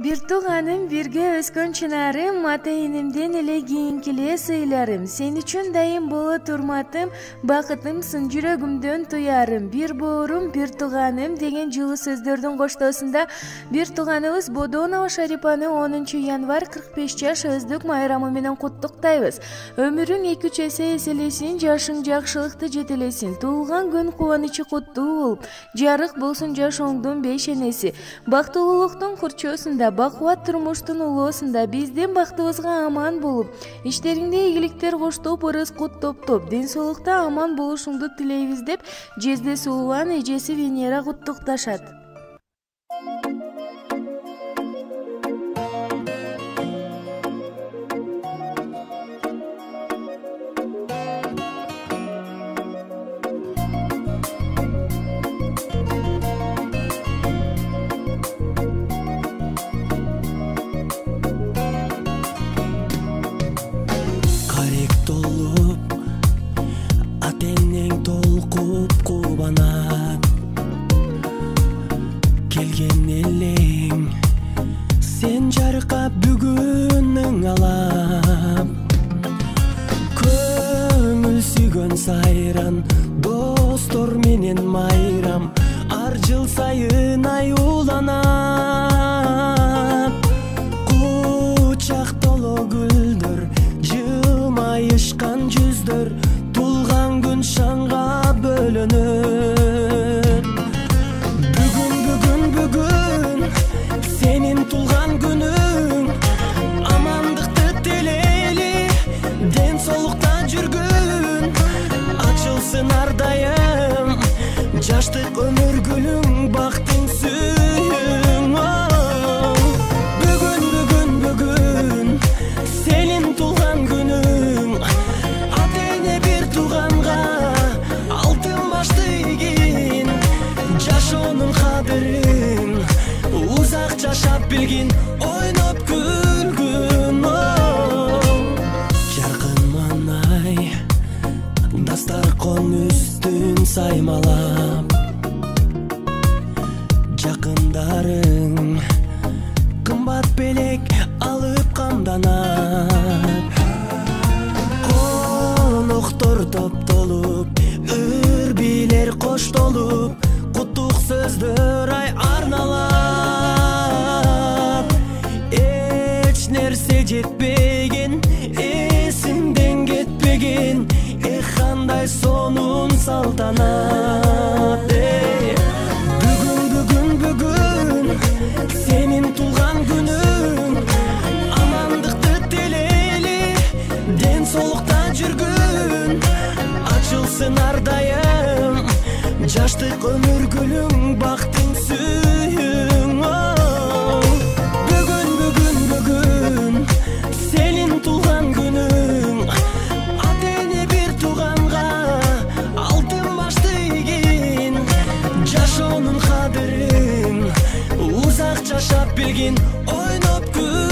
Bir tuğanım birge öskön çınarım, atayınımden ele giyinkile sıylarım. Sen üçün dayım bola turmatım, bakıtımsın yüreğimden tuyarım. Bir boğurum, bir tuğanım degen жылы сөздөрдүн коштоосунда bir туганыбыз Бодонова Шарипаны 10 январь 45 жаш өздүк майрамы менен куттуктайбыз. Өмүрүң 2-3 эсе эселесин, жашың жакшылыкты жетелесин. Туулган күн кубанычы куттуу болуп, жарык болсун жашооңдун бейшенеси. Бактылуулуктун курчоосунда, бакубат турмуштун улоосунда биздин бактыбызга аман болуп, иштериңде ийгиликтер коштоп, ырыс кут топтоп, ден соолукта аман болушуңду тилейбиз деп Жезде Суулан эжеси Венера куттукташат. Атенең толкуп кубанат, келген элең сен жаркап бүгүнүң алап. Көңүл сүйгөн сайран, достор менен майрам, ар жыл сайын аюуланат. Кучак толо гүлдөр, жылмайышкан жүздөр, тулган күн шаңга бөлөнөт. Бүгүн сенин тулган күнүң, амандыкты тилейли, ден соолукта жүргүн, ачылсын ар дайым жаштык өмүр гүлүң, бактың сүйүң. Бүгүн сенин тулган күнүң, атене бир туганга алтын башты ийгин, жашоонун кадырын узак жашап билгин, ойноп күлгүн. Жаркын манай дастаркон үстүн саймалап, жакындарың кымбат белек алып камданат. Коноктор топтолуп, үрбилер коштолуп, куттук сөздөр арналат. Эч нерсе жетпеген, эсимден кетпеген, кандай сонун салтанат. Бүгүн сенин тулган күнүң, амандыкты тилейли, ден соолукта жүргүн, ачылсын ар дайым жаштык өмүр гүлүң, бактың сүйүң. Бүгүн сенин тулган күнүң, атене бир туганга алтын башты ийгин, жашоонун кадырын узак жашап билгин, ойноп күл.